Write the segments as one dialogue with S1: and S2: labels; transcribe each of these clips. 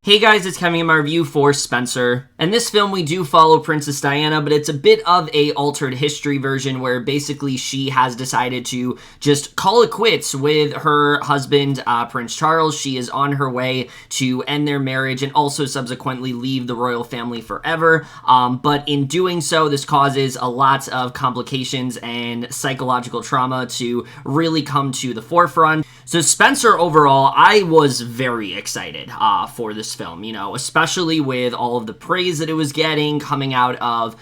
S1: Hey guys, it's Kevin in my review for Spencer. In this film, we do follow Princess Diana, but it's a bit of a altered history version where basically she has decided to just call it quits with her husband, Prince Charles. She is on her way to end their marriage and also subsequently leave the royal family forever. But in doing so, this causes a lot of complications and psychological trauma to really come to the forefront. So Spencer, overall, I was very excited for this film, especially with all of the praise that it was getting coming out of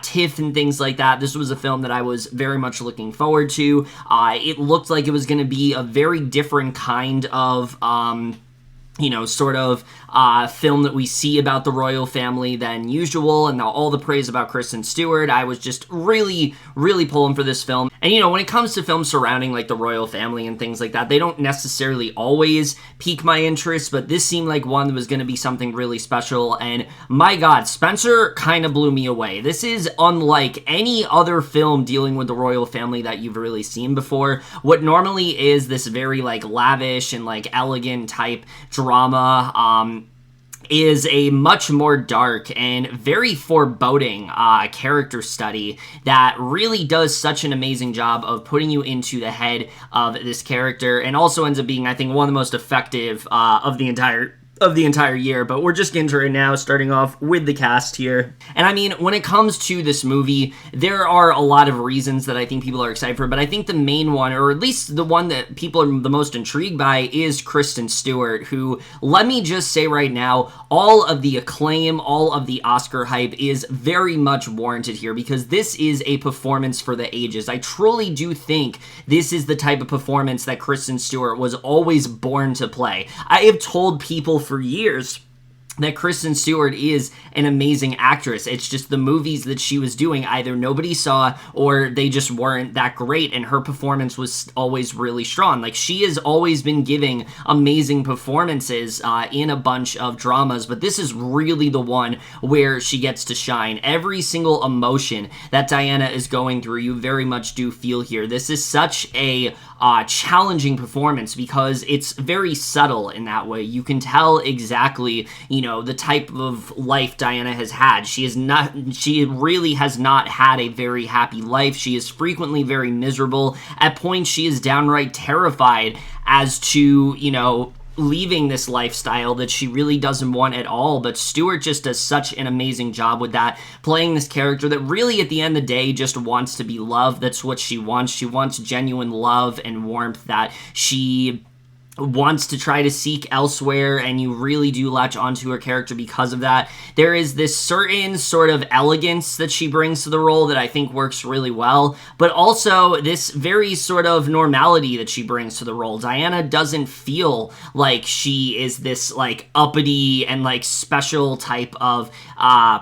S1: TIFF and things like that. This was a film that I was very much looking forward to. It looked like it was going to be a very different kind of film that we see about the royal family than usual, and all the praise about Kristen Stewart. I was just really, really pulling for this film. And, when it comes to films surrounding, like, the royal family and things like that, they don't necessarily always pique my interest, but this seemed like one that was going to be something really special, and my God, Spencer kind of blew me away. This is unlike any other film dealing with the royal family that you've really seen before. What normally is this very, lavish and, elegant type drama, is a much more dark and very foreboding character study that really does such an amazing job of putting you into the head of this character, and also ends up being, I think, one of the most effective of the entire year. But we're just getting to it right now, starting off with the cast here. And I mean, when it comes to this movie, there are a lot of reasons that I think people are excited for, but I think the main one, or at least the one that people are the most intrigued by, is Kristen Stewart, who, let me just say right now, all of the acclaim, all of the Oscar hype is very much warranted here, because this is a performance for the ages. I truly do think this is the type of performance that Kristen Stewart was always born to play. I have told people for years that Kristen Stewart is an amazing actress. It's just the movies that she was doing, either nobody saw or they just weren't that great, and her performance was always really strong. She has always been giving amazing performances in a bunch of dramas, but this is really the one where she gets to shine. Every single emotion that Diana is going through, you very much do feel here. This is such a challenging performance because it's very subtle in that way. You can tell exactly, the type of life Diana has had. She really has not had a very happy life. She is frequently very miserable. At points, she is downright terrified as to, leaving this lifestyle that she really doesn't want at all. But Stewart just does such an amazing job with that, playing this character that really at the end of the day just wants to be loved. That's what she wants. She wants genuine love and warmth that she wants to try to seek elsewhere, and you really do latch onto her character because of that. There is this certain sort of elegance that she brings to the role that I think works really well, but also this very sort of normality that she brings to the role. Diana doesn't feel like she is this uppity and special type of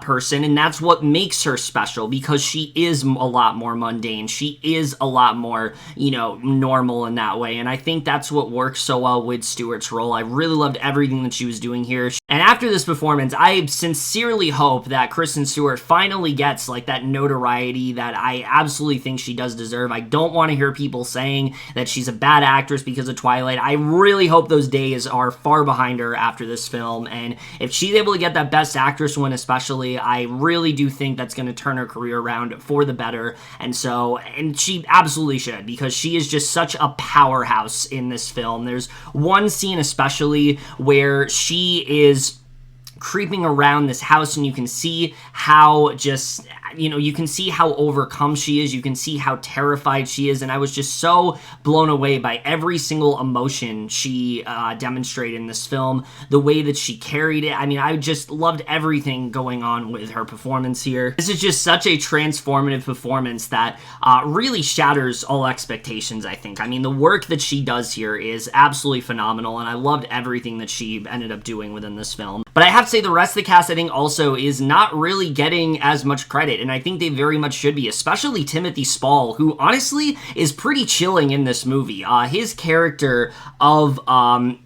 S1: person, and that's what makes her special, because she is a lot more mundane. She is a lot more, normal in that way, and I think that's what works so well with Stewart's role. I really loved everything that she was doing here. And after this performance, I sincerely hope that Kristen Stewart finally gets that notoriety that I absolutely think she does deserve. I don't want to hear people saying that she's a bad actress because of Twilight. I really hope those days are far behind her after this film, and if she's able to get that Best Actress win especially, I really do think that's going to turn her career around for the better. And she absolutely should, because she is just such a powerhouse in this film. There's one scene especially where she is creeping around this house, and you can see how you can see how overcome she is. You can see how terrified she is, and I was just so blown away by every single emotion she demonstrated in this film, the way that she carried it. I mean, I just loved everything going on with her performance here. This is just such a transformative performance that really shatters all expectations, I think. I mean, the work that she does here is absolutely phenomenal, and I loved everything that she ended up doing within this film. But I have to say, the rest of the cast, I think, also is not really getting as much credit, and I think they very much should be, especially Timothy Spall, who honestly is pretty chilling in this movie. His character of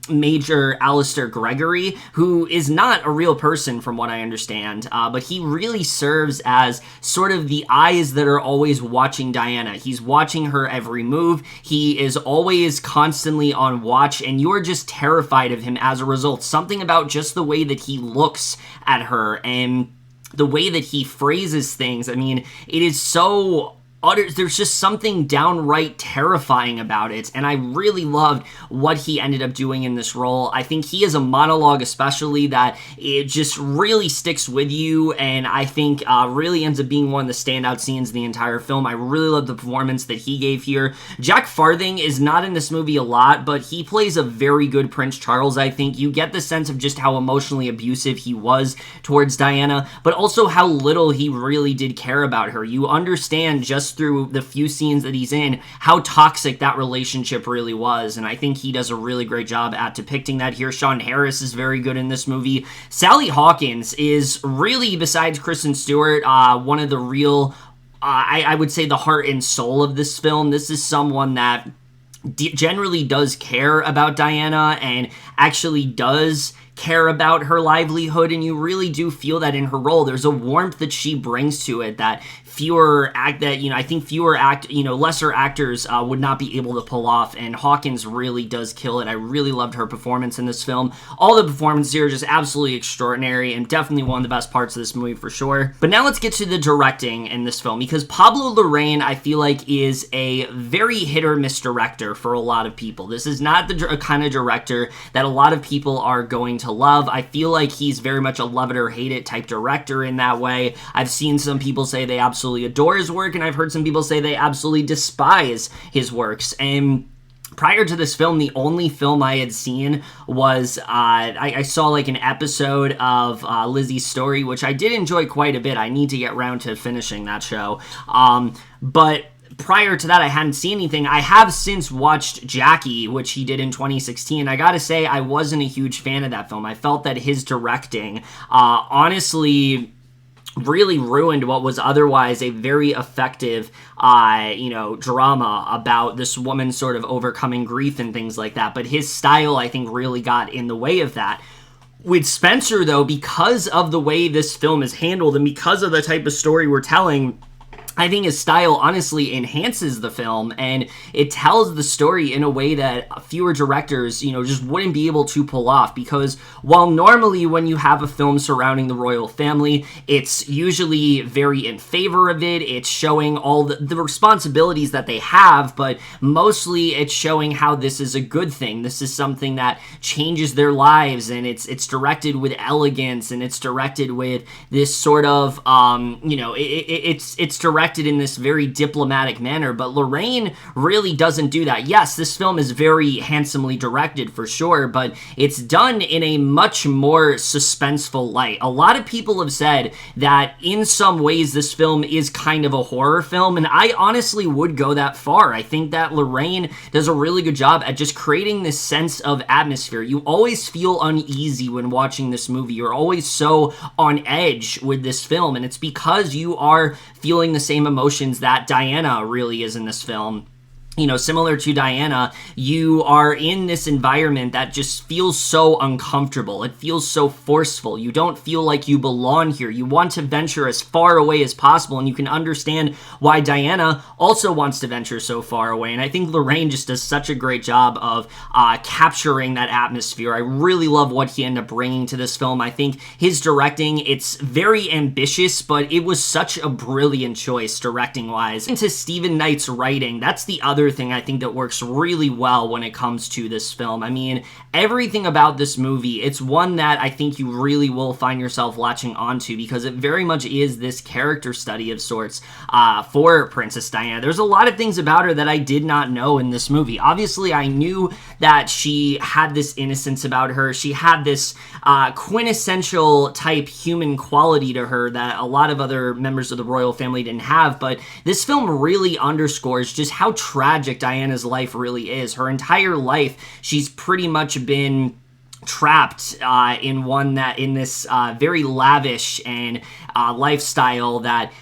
S1: Major Alistair Gregory, who is not a real person from what I understand, but he really serves as sort of the eyes that are always watching Diana. He's watching her every move. He is always constantly on watch, and you're just terrified of him as a result. Something about just the way that he looks at her and the way that he phrases things. I mean, it is so there's just something downright terrifying about it, and I really loved what he ended up doing in this role. I think he has a monologue especially that it just really sticks with you, and I think really ends up being one of the standout scenes in the entire film. I really love the performance that he gave here. Jack Farthing is not in this movie a lot, but he plays a very good Prince Charles, I think. You get the sense of just how emotionally abusive he was towards Diana, but also how little he really did care about her. You understand just through the few scenes that he's in how toxic that relationship really was, and I think he does a really great job at depicting that here. Sean Harris is very good in this movie. Sally Hawkins is really, besides Kristen Stewart, one of the real, I would say, the heart and soul of this film. This is someone that generally does care about Diana and actually does care about her livelihood, and you really do feel that in her role. There's a warmth that she brings to it that I think lesser actors would not be able to pull off, and Hawkins really does kill it. I really loved her performance in this film. All the performances here are just absolutely extraordinary, and definitely one of the best parts of this movie for sure. But now let's get to the directing in this film, because Pablo Larrain, I feel like, is a very hit or miss director for a lot of people. This is not the kind of director that a lot of people are going to love. I feel like he's very much a love it or hate it type director in that way. I've seen some people say they absolutely adore his work, and I've heard some people say they absolutely despise his works. And prior to this film, the only film I had seen was, I saw like an episode of Lizzie's Story, which I did enjoy quite a bit. I need to get around to finishing that show. But prior to that, I hadn't seen anything. I have since watched Jackie, which he did in 2016. I gotta say, I wasn't a huge fan of that film. I felt that his directing, honestly, really ruined what was otherwise a very effective, drama about this woman sort of overcoming grief and things like that. But his style, I think, really got in the way of that. With Spencer, though, because of the way this film is handled and because of the type of story we're telling, I think his style honestly enhances the film, and it tells the story in a way that fewer directors, just wouldn't be able to pull off. Because while normally when you have a film surrounding the royal family, it's usually very in favor of it, it's showing all the responsibilities that they have, but mostly it's showing how this is a good thing. This is something that changes their lives, and it's directed with elegance, and it's directed with this sort of, it's directed in this very diplomatic manner, but Larrain really doesn't do that. Yes, this film is very handsomely directed for sure, but it's done in a much more suspenseful light. A lot of people have said that in some ways this film is kind of a horror film, and I honestly would go that far. I think that Larrain does a really good job at just creating this sense of atmosphere. You always feel uneasy when watching this movie. You're always so on edge with this film, and it's because you are feeling the same emotions that Diana really is in this film. Similar to Diana, you are in this environment that just feels so uncomfortable. It feels so forceful. You don't feel like you belong here. You want to venture as far away as possible, and you can understand why Diana also wants to venture so far away. And I think Larrain just does such a great job of capturing that atmosphere. I really love what he ended up bringing to this film. I think his directing, it's very ambitious, but it was such a brilliant choice directing-wise. Into Stephen Knight's writing, that's the other thing I think that works really well when it comes to this film. I mean, everything about this movie, it's one that I think you really will find yourself latching onto, because it very much is this character study of sorts for Princess Diana. There's a lot of things about her that I did not know in this movie. Obviously, I knew that she had this innocence about her. She had this quintessential type human quality to her that a lot of other members of the royal family didn't have, but this film really underscores just how tragic Diana's life really is. Her entire life, she's pretty much been trapped in this very lavish and lifestyle that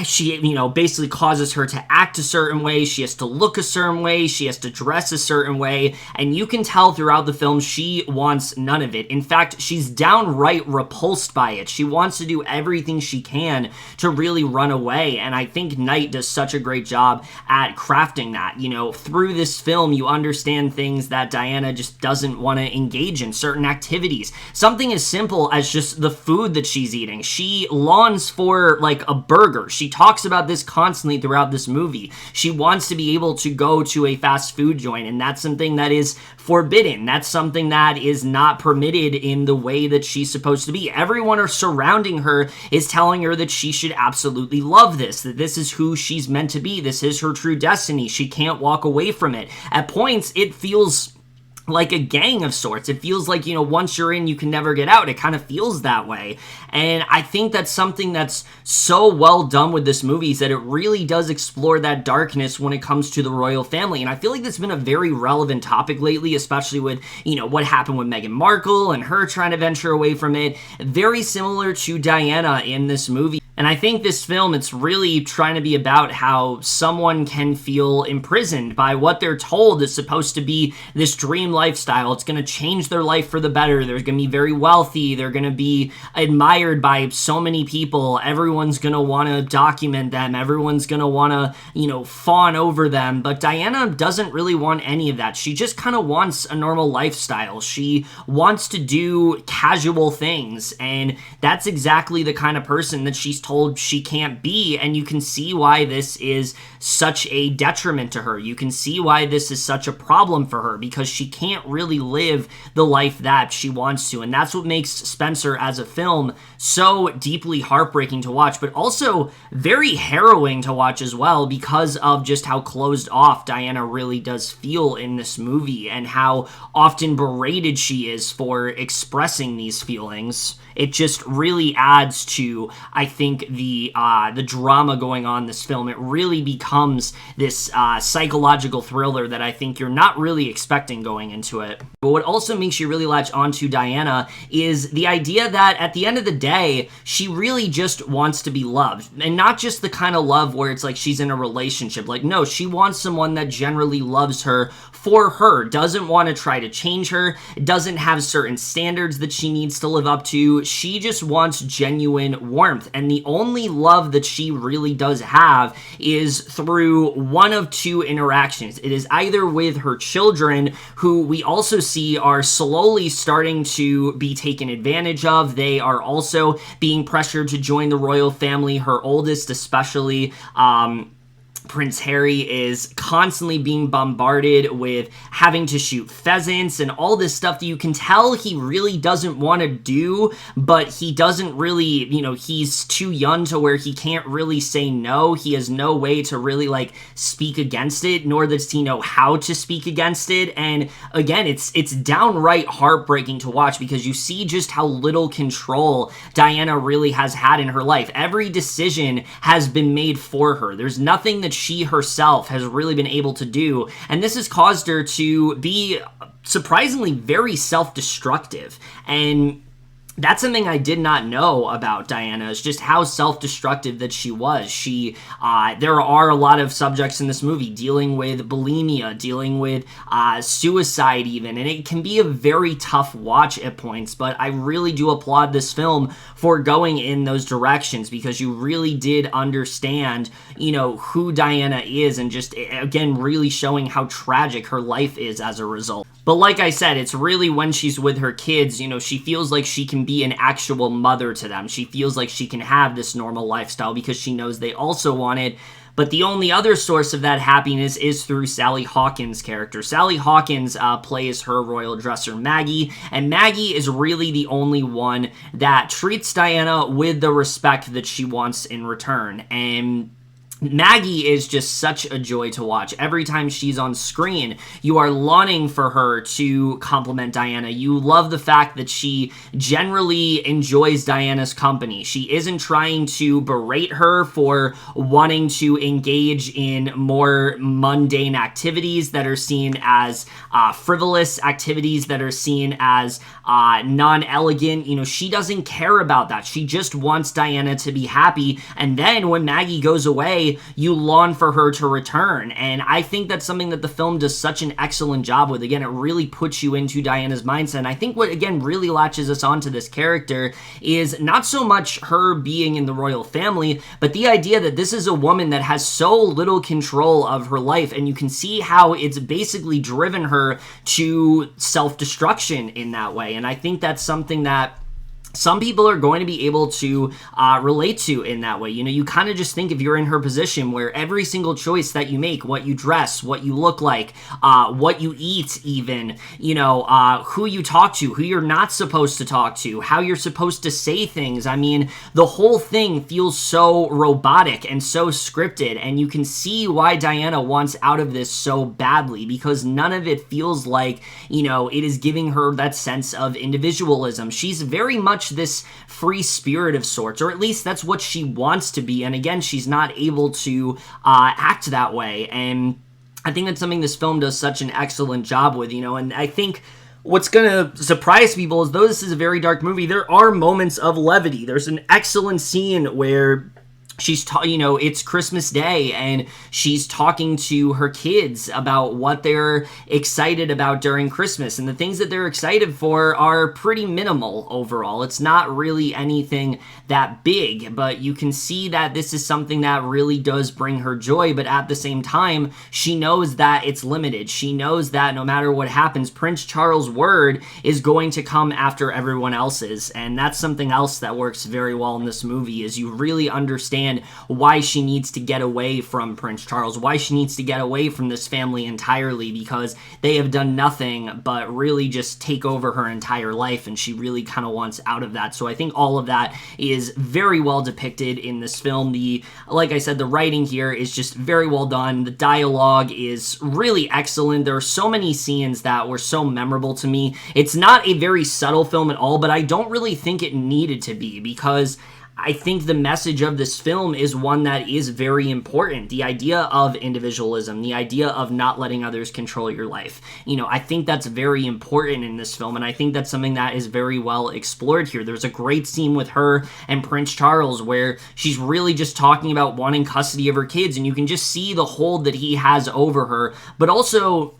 S1: she, basically causes her to act a certain way. She has to look a certain way. She has to dress a certain way. And you can tell throughout the film she wants none of it. In fact, she's downright repulsed by it. She wants to do everything she can to really run away. And I think Knight does such a great job at crafting that. Through this film, you understand things that Diana just doesn't want to engage in, certain activities. Something as simple as just the food that she's eating. She longs for, like, a burger. She talks about this constantly throughout this movie. She wants to be able to go to a fast food joint, and that's something that is forbidden. That's something that is not permitted in the way that she's supposed to be. Everyone surrounding her is telling her that she should absolutely love this, that this is who she's meant to be. This is her true destiny. She can't walk away from it. At points, it feels like a gang of sorts. It feels like, once you're in, you can never get out. It kind of feels that way. And I think that's something that's so well done with this movie, is that it really does explore that darkness when it comes to the royal family. And I feel like that's been a very relevant topic lately, especially with, what happened with Meghan Markle and her trying to venture away from it. Very similar to Diana in this movie. And I think this film, it's really trying to be about how someone can feel imprisoned by what they're told is supposed to be this dream lifestyle. It's going to change their life for the better. They're going to be very wealthy. They're going to be admired by so many people. Everyone's going to want to document them. Everyone's going to want to, fawn over them. But Diana doesn't really want any of that. She just kind of wants a normal lifestyle. She wants to do casual things. And that's exactly the kind of person that she's told she can't be, and you can see why this is such a detriment to her. You can see why this is such a problem for her, because she can't really live the life that she wants to, and that's what makes Spencer as a film so deeply heartbreaking to watch, but also very harrowing to watch as well, because of just how closed off Diana really does feel in this movie, and how often berated she is for expressing these feelings. It just really adds to, I think, the drama going on in this film. It really becomes this psychological thriller that I think you're not really expecting going into it. But what also makes you really latch onto Diana is the idea that at the end of the day, she really just wants to be loved. And not just the kind of love where it's like she's in a relationship. Like, no, she wants someone that generally loves her for her, doesn't want to try to change her, doesn't have certain standards that she needs to live up to. She just wants genuine warmth, and the only love that she really does have is through one of two interactions. It is either with her children, who we also see are slowly starting to be taken advantage of. They are also being pressured to join the royal family. Her oldest especially, Prince Harry, is constantly being bombarded with having to shoot pheasants and all this stuff that you can tell he really doesn't want to do, but he doesn't really, he's too young to where he can't really say no. He has no way to really, speak against it, nor does he know how to speak against it. And again, it's downright heartbreaking to watch, because you see just how little control Diana really has had in her life. Every decision has been made for her. There's nothing that she herself has really been able to do, and this has caused her to be surprisingly very self-destructive. And that's something I did not know about Diana, is just how self-destructive that she was. There are a lot of subjects in this movie dealing with bulimia, dealing with suicide even, and it can be a very tough watch at points, but I really do applaud this film for going in those directions, because you really did understand, who Diana is, and just, again, really showing how tragic her life is as a result. But like I said, it's really when she's with her kids, she feels like she can be an actual mother to them. She feels like she can have this normal lifestyle because she knows they also want it. But the only other source of that happiness is through Sally Hawkins' character. Sally Hawkins plays her royal dresser, Maggie, and Maggie is really the only one that treats Diana with the respect that she wants in return. And Maggie is just such a joy to watch. Every time she's on screen, you are longing for her to compliment Diana. You love the fact that she generally enjoys Diana's company. She isn't trying to berate her for wanting to engage in more mundane activities that are seen as frivolous, activities that are seen as non-elegant. You know, she doesn't care about that. She just wants Diana to be happy. And then when Maggie goes away, you long for her to return. And I think that's something that the film does such an excellent job with. Again, it really puts you into Diana's mindset. And I think what, again, really latches us onto this character is not so much her being in the royal family, but the idea that this is a woman that has so little control of her life. And you can see how it's basically driven her to self-destruction in that way. And I think that's something that some people are going to be able to relate to in that way. You know, you kind of just think if you're in her position where every single choice that you make, what you dress, what you look like, what you eat even, you know, who you talk to, who you're not supposed to talk to, how you're supposed to say things. I mean, the whole thing feels so robotic and so scripted, and you can see why Diana wants out of this so badly, because none of it feels like, you know, it is giving her that sense of individualism. She's very much this free spirit of sorts, or at least that's what she wants to be, and again, she's not able to act that way. And I think that's something this film does such an excellent job with, you know. And I think what's gonna surprise people is, though this is a very dark movie, there are moments of levity. There's an excellent scene where she's you know, it's Christmas Day, and she's talking to her kids about what they're excited about during Christmas, and the things that they're excited for are pretty minimal overall. It's not really anything that big, but you can see that this is something that really does bring her joy, but at the same time, she knows that it's limited. She knows that no matter what happens, Prince Charles' word is going to come after everyone else's, and that's something else that works very well in this movie, is you really understand why she needs to get away from Prince Charles, why she needs to get away from this family entirely, because they have done nothing but really just take over her entire life, and she really kind of wants out of that. So I think all of that is very well depicted in this film. Like I said, the writing here is just very well done. The dialogue is really excellent. There are so many scenes that were so memorable to me. It's not a very subtle film at all, but I don't really think it needed to be, because I think the message of this film is one that is very important. The idea of individualism, the idea of not letting others control your life. You know, I think that's very important in this film, and I think that's something that is very well explored here. There's a great scene with her and Prince Charles where she's really just talking about wanting custody of her kids, and you can just see the hold that he has over her, but also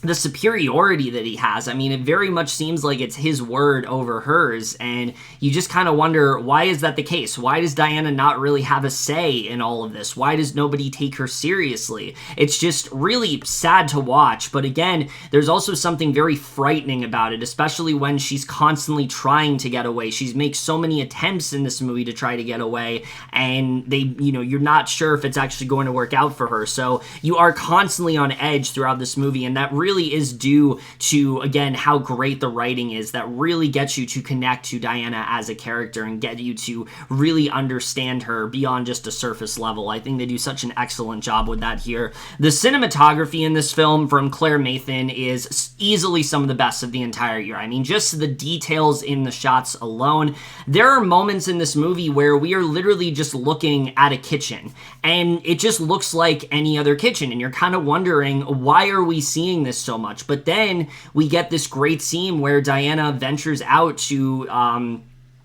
S1: the superiority that he has. I mean, it very much seems like it's his word over hers, and you just kind of wonder, why is that the case? Why does Diana not really have a say in all of this? Why does nobody take her seriously? It's just really sad to watch, but again, there's also something very frightening about it, especially when she's constantly trying to get away. She makes so many attempts in this movie to try to get away, and you're not sure if it's actually going to work out for her, so you are constantly on edge throughout this movie, and that really is due to, again, how great the writing is, that really gets you to connect to Diana as a character and get you to really understand her beyond just a surface level. I think they do such an excellent job with that here. The cinematography in this film from Claire Mathan is easily some of the best of the entire year. I mean, just the details in the shots alone. There are moments in this movie where we are literally just looking at a kitchen, and it just looks like any other kitchen, and you're kind of wondering, why are we seeing this so much? But then we get this great scene where Diana ventures out to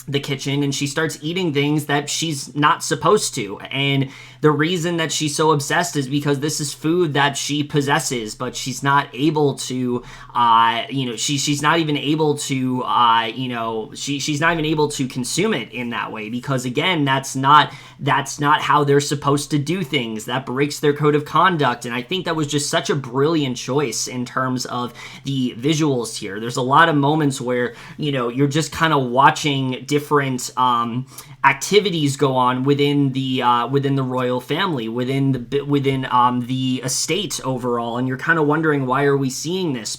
S1: the kitchen, and she starts eating things that she's not supposed to, and the reason that she's so obsessed is because this is food that she possesses, but she's not able to she's not even able to she's not even able to consume it in that way, because again, that's not how they're supposed to do things. That breaks their code of conduct, and I think that was just such a brilliant choice in terms of the visuals here. There's a lot of moments where, you're just kind of watching different activities go on within the royal family, within the estate overall, and you're kind of wondering, why are we seeing this?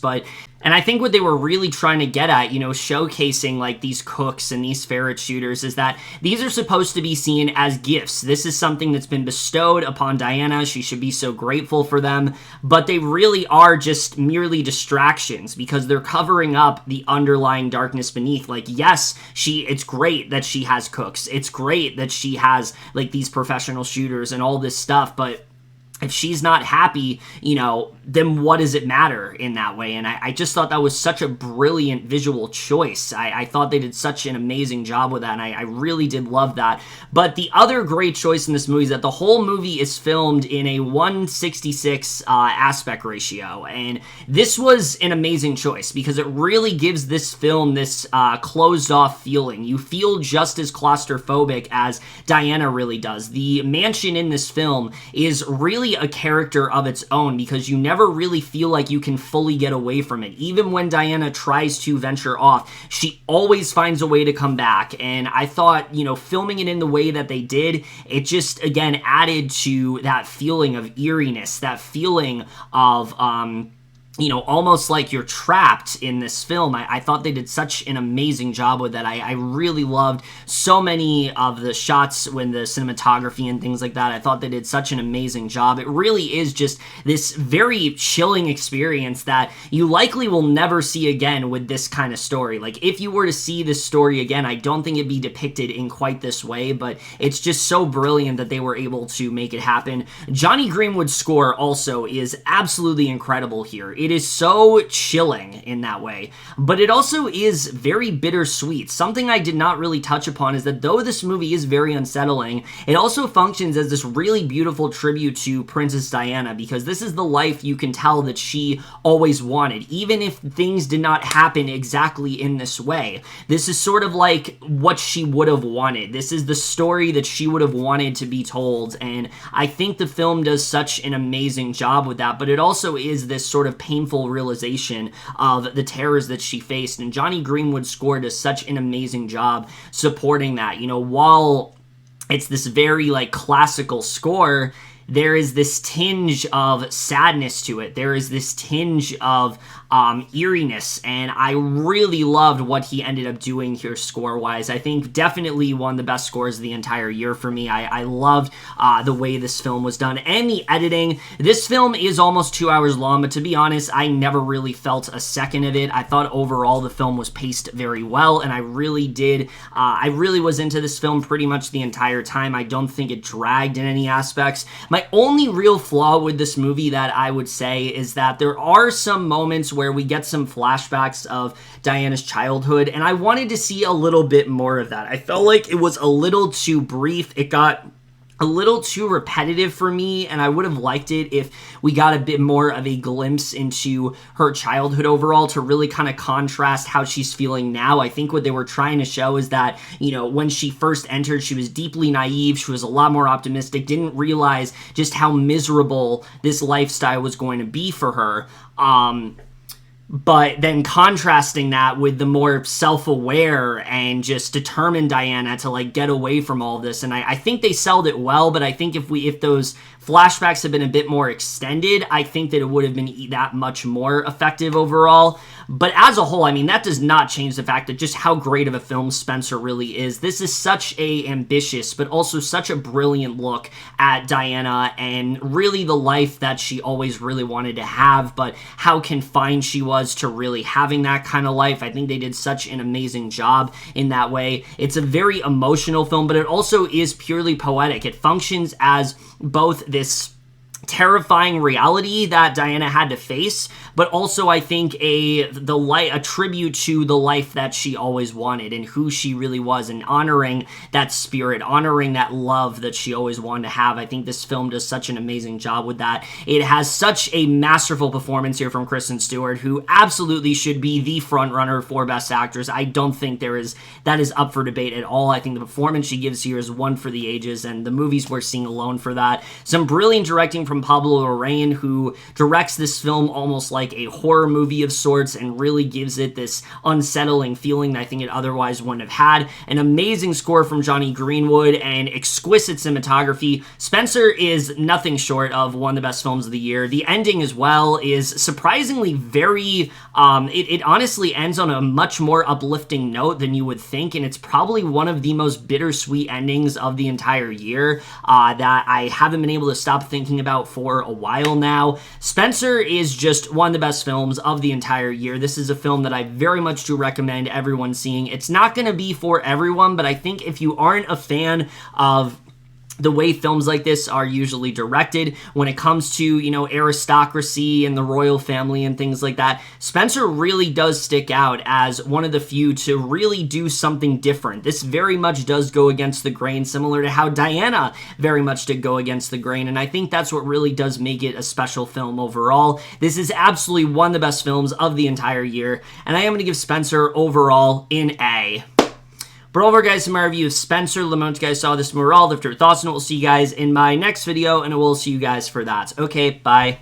S1: And I think what they were really trying to get at, showcasing like these cooks and these ferret shooters, is that these are supposed to be seen as gifts. This is something that's been bestowed upon Diana. She should be so grateful for them, but they really are just merely distractions, because they're covering up the underlying darkness beneath. Like, yes, it's great that she has cooks. It's great that she has like these professional shooters and all this stuff, but if she's not happy, then what does it matter in that way? And I just thought that was such a brilliant visual choice. I thought they did such an amazing job with that, and I really did love that. But the other great choice in this movie is that the whole movie is filmed in a 1:66 aspect ratio, and this was an amazing choice because it really gives this film this closed-off feeling. You feel just as claustrophobic as Diana really does. The mansion in this film is really a character of its own, because you never really feel like you can fully get away from it. Even when Diana tries to venture off, she always finds a way to come back. And I thought, filming it in the way that they did, it just, again, added to that feeling of eeriness, that feeling of, almost like you're trapped in this film. I thought they did such an amazing job with that. I really loved so many of the shots when the cinematography and things like that. I thought they did such an amazing job. It really is just this very chilling experience that you likely will never see again with this kind of story. Like, if you were to see this story again, I don't think it'd be depicted in quite this way, but it's just so brilliant that they were able to make it happen. Johnny Greenwood's score also is absolutely incredible here. It is so chilling in that way, but it also is very bittersweet. Something I did not really touch upon is that though this movie is very unsettling, it also functions as this really beautiful tribute to Princess Diana, because this is the life you can tell that she always wanted, even if things did not happen exactly in this way. This is sort of like what she would have wanted. This is the story that she would have wanted to be told, and I think the film does such an amazing job with that, but it also is this sort of painful realization of the terrors that she faced, and Johnny Greenwood's score does such an amazing job supporting that. While it's this very like classical score, there is this tinge of sadness to it. There is this tinge of eeriness, and I really loved what he ended up doing here score-wise. I think definitely one of the best scores of the entire year for me. I loved the way this film was done, and the editing. This film is almost 2 hours long, but to be honest, I never really felt a second of it. I thought overall the film was paced very well, and I really was into this film pretty much the entire time. I don't think it dragged in any aspects. My only real flaw with this movie that I would say is that there are some moments where we get some flashbacks of Diana's childhood, and I wanted to see a little bit more of that. I felt like it was a little too brief. It got a little too repetitive for me, and I would have liked it if we got a bit more of a glimpse into her childhood overall to really kind of contrast how she's feeling now. I think what they were trying to show is that, when she first entered, she was deeply naive, she was a lot more optimistic, didn't realize just how miserable this lifestyle was going to be for her. But then contrasting that with the more self-aware and just determined Diana to like get away from all this, and I think they sold it well. But I think if those flashbacks had been a bit more extended, I think that it would have been that much more effective overall. But as a whole, I mean, that does not change the fact that just how great of a film Spencer really is. This is such a ambitious, but also such a brilliant look at Diana and really the life that she always really wanted to have, but how confined she was to really having that kind of life. I think they did such an amazing job in that way. It's a very emotional film, but it also is purely poetic. It functions as both this terrifying reality that Diana had to face, but also I think a tribute to the life that she always wanted and who she really was, and honoring that spirit, honoring that love that she always wanted to have. I think this film does such an amazing job with that. It has such a masterful performance here from Kristen Stewart, who absolutely should be the front runner for Best Actress. I don't think that is up for debate at all. I think the performance she gives here is one for the ages, and the movies we're seeing alone for that. Some brilliant directing from from Pablo Larrain, who directs this film almost like a horror movie of sorts and really gives it this unsettling feeling that I think it otherwise wouldn't have had. An amazing score from Johnny Greenwood and exquisite cinematography. Spencer is nothing short of one of the best films of the year. The ending as well is surprisingly very, it honestly ends on a much more uplifting note than you would think, and it's probably one of the most bittersweet endings of the entire year that I haven't been able to stop thinking about for a while now. Spencer is just one of the best films of the entire year. This is a film that I very much do recommend everyone seeing. It's not going to be for everyone, but I think if you aren't a fan of the way films like this are usually directed when it comes to, you know, aristocracy and the royal family and things like that, Spencer really does stick out as one of the few to really do something different. This very much does go against the grain, similar to how Diana very much did go against the grain, and I think that's what really does make it a special film overall. This is absolutely one of the best films of the entire year, and I am going to give Spencer overall an A. But over, guys, to my review of Spencer. Let me know what you guys saw this. We're all left your thoughts, and we'll see you guys in my next video, and I will see you guys for that. Okay, bye.